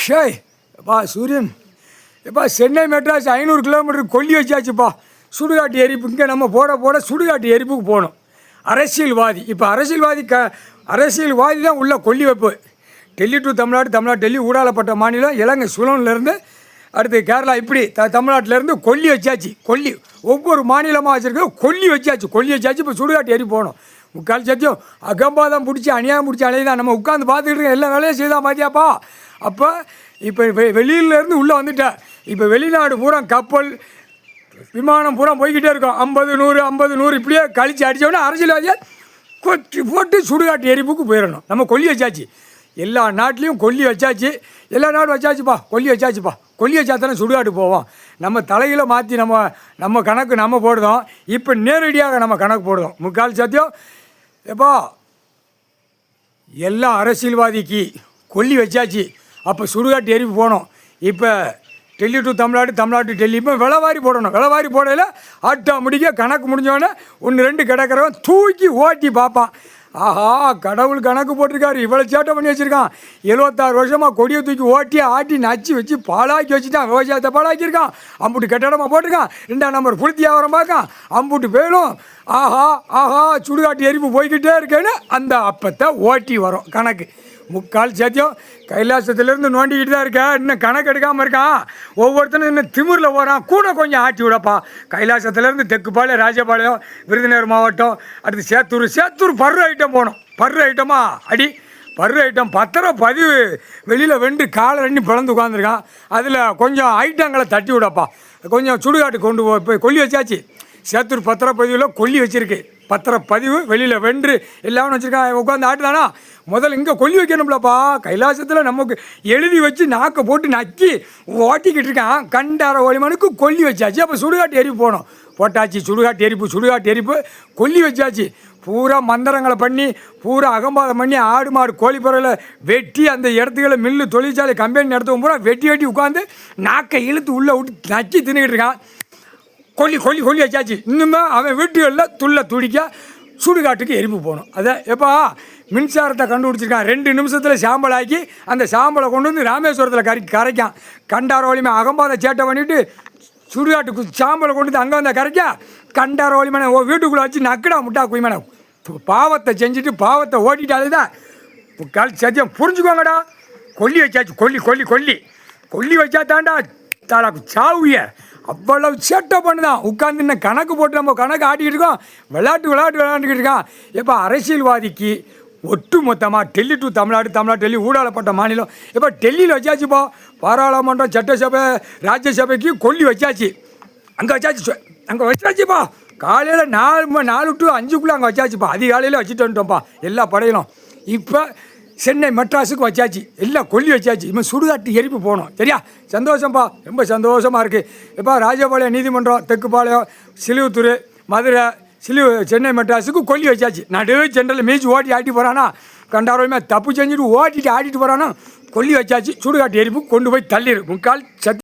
ஷேய் எப்பா சூரியன் எப்பா சென்னை மெட்ராஸ் 500 கிலோமீட்டர் கொல்லி வச்சாச்சுப்பா. சுடுகாட்டு எரிப்பு இங்கே நம்ம போட சுடுகாட்டு எரிப்புக்கு போகணும். அரசியல்வாதி இப்போ அரசியல்வாதி தான் உள்ள கொல்லி வைப்பு. டெல்லி டு தமிழ்நாடு டெல்லி ஊடாலப்பட்ட மாநிலம் இலங்கை சுலன்லேருந்து அடுத்து கேரளா இப்படி தமிழ்நாட்டிலேருந்து கொல்லி வச்சாச்சு. கொல்லி ஒவ்வொரு மாநிலமாக வச்சுருக்க கொல்லி வச்சாச்சு. இப்போ சுடுகாட்டு எரி போகணும். முக்கால் சத்தியம் அகம்பாதம் பிடிச்சி அநியாயம் பிடிச்சி அலையதான் நம்ம உட்காந்து பார்த்துக்கிட்டு இருக்கோம். எல்லா வேலையும் செய்தான் பார்த்தியாப்பா. அப்போ இப்போ வெளியிலேருந்து உள்ளே வந்துட்டேன். இப்போ வெளிநாடு பூரா கப்பல் விமானம் பூரா போய்கிட்டே இருக்கோம். 50 இப்படியே கழித்து அடித்தோடனே அரசியல்வாதியை கொட்டி போட்டு சுடுகாட்டு எரிப்புக்கு போயிடணும். நம்ம கொல்லி வச்சாச்சு. எல்லா நாட்டிலையும் கொல்லி வச்சாச்சு. எல்லா நாடும் வச்சாச்சுப்பா. கொல்லி வச்சா தானே சுடுகாட்டு போவோம். நம்ம தலையில் மாற்றி நம்ம கணக்கு நம்ம போடுதோம். இப்போ நேரடியாக நம்ம கணக்கு போடுதோம். முக்கால் சத்தியம் எப்பா எல்லா அரசியல்வாதிக்கு கொல்லி வச்சாச்சு. அப்போ சுடுகாட்டு எரிப்பு போகணும். இப்போ டெல்லி டு தமிழ்நாடு டெல்லி இப்போ விலைவாரி போடணும். விலைவாரி போடையில் ஆட்டோமேட்டிக்காக கணக்கு முடிஞ்சோடனே 1-2 கிடக்கிறவன் தூக்கி ஓட்டி பார்ப்பான். ஆஹா கடவுள் கணக்கு போட்டிருக்காரு, இவ்வளோ சேட்டை பண்ணி வச்சுருக்கான். 76 வருஷமாக கொடியை தூக்கி ஓட்டி ஆட்டி நச்சு வச்சு பாலாக்கி வச்சுட்டான். விவசாயத்தை பாலாக்கியிருக்கான். அம்புட்டு கட்டடமாக போட்டிருக்கான். 2ஆம் நம்பர் புளுத்தி வியாபாரம் பார்க்கான். அம்புட்டு போயிடும். ஆஹா சுடுகாட்டு எரிப்பு போய்கிட்டே இருக்கேன்னு அந்த அப்பத்தை ஓட்டி வரும் கணக்கு. முக்கால் சத்தியம் கைலாசத்துலேருந்து நோண்டிக்கிட்டு தான் இருக்கேன். இன்னும் கணக்கு எடுக்காமல் இருக்கான். ஒவ்வொருத்தனும் இன்னும் திமிரில் போகிறான். கூட கொஞ்சம் ஆட்டி விடப்பா. கைலாசத்துலேருந்து தெக்குப்பாளையம் ராஜபாளையம் விருதுநகர் மாவட்டம் அடுத்து சேத்தூர் பர்ரு ஐட்டம் போகணும். பர்ரு ஐட்டமா பர்ரு ஐட்டம் பத்திரம் பதிவு வெளியில் வெண்டு காலை ரெண்டு பிளந்து உட்காந்துருக்கான். அதில் கொஞ்சம் ஐட்டங்களை தட்டி விடப்பா. கொஞ்சம் சுடுகாட்டு கொண்டு போய் கொல்லி வச்சாச்சு. சேத்தூர் பத்திரப்பதிவில் கொல்லி வச்சுருக்கு. பத்திரப்பதிவு வெளியில் வென்று எல்லாமே வச்சுருக்கான். உட்காந்து ஆட்டுதானா முதல்ல இங்கே கொல்லி வைக்கணும்லப்பா. கைலாசத்தில் நமக்கு எழுதி வச்சு நாக்கை போட்டு நக்கி ஓட்டிக்கிட்டு இருக்கான். கண்டார ஒளிமனுக்கு கொல்லி வச்சாச்சு. அப்போ சுடுகாட்டு எரிப்பு போகணும். போட்டாச்சு சுடுகாட்டு எரிப்பு கொல்லி வச்சாச்சு. பூரா மந்திரங்களை பண்ணி பூரா அகம்பாதம் பண்ணி ஆடு மாடு கோழி பறவையில் வெட்டி அந்த இடத்துக்களை மில்லு தொழிற்சாலை கம்பெனி நடத்தவும் பூரா வெட்டி உட்காந்து நாக்கை இழுத்து உள்ளே விட்டு நக்கி தின்னுக்கிட்டு இருக்கான். கொல்லி வச்சாச்சு. இன்னுமே அவன் வீட்டுகளில் துடிக்க சுடுகாட்டுக்கு எரிப்பு போகணும். அதான் எப்பா மின்சாரத்தை கண்டுபிடிச்சிருக்கான். 2 நிமிஷத்தில் சாம்பல் ஆக்கி அந்த சாம்பலை கொண்டு வந்து ராமேஸ்வரத்தில் கரைக்கான். கண்டாரோலிமே அகம்பாத சேட்டை பண்ணிவிட்டு சுடுகாட்டுக்கு சாம்பலை கொண்டு வந்து அங்கே வந்தால் கரைக்கா. கண்டாரோலிமே வீட்டுக்குள்ளே வச்சு நக்கடா முட்டா குய்மேன பாவத்தை செஞ்சுட்டு பாவத்தை ஓட்டிட்டாலே தான் கால் சத்தியம் புரிஞ்சுக்கோங்கடா. கொல்லி வச்சாச்சு. கொல்லி வச்சா தாண்டா தாளா சாவுய அவ்வளவு சேட்டை பண்ணுதான். உட்காந்து இன்னும் கணக்கு போட்டு நம்ம கணக்கு ஆட்டிக்கிட்டு இருக்கோம். விளையாண்டுக்கிட்டு இருக்கான். இப்போ அரசியல்வாதிக்கு ஒட்டு மொத்தமாக டெல்லி டு தமிழ்நாடு டெல்லி ஊடாலப்பட்ட மாநிலம். இப்போ டெல்லியில் வச்சாச்சுப்பா. பாராளுமன்றம் சட்டசபை ராஜ்யசபைக்கு கொல்லி வச்சாச்சு. அங்கே வச்சாச்சுப்பா. காலையில் 4 to 5 அங்கே வச்சாச்சுப்பா. அதிகாலையில் வச்சுட்டு வந்துட்டோம்ப்பா எல்லா படையிலும். இப்போ சென்னை மெட்ராஸுக்கு வச்சாச்சு. எல்லாம் கொல்லி வச்சாச்சு. இவன் சுடுகாட்டு எரிப்பு போகணும். சரியா? சந்தோஷம்ப்பா. ரொம்ப சந்தோஷமாக இருக்குது. இப்போ ராஜபாளையம் நீதிமன்றம் தெக்குப்பாளையம் சிலுவத்தூர் மதுரை சென்னை மெட்ராஸுக்கு கொல்லி வச்சாச்சு. நடு சென்ட்ரலில் மீச்சு ஓட்டி ஆட்டி போகிறானா. கண்டாரோமே தப்பு செஞ்சுட்டு ஓட்டிட்டு ஆட்டிட்டு போகிறானா. கொல்லி வச்சாச்சு. சுடுகாட்டு எரிப்பு கொண்டு போய் தள்ளிடு. முக்கால் சத்தி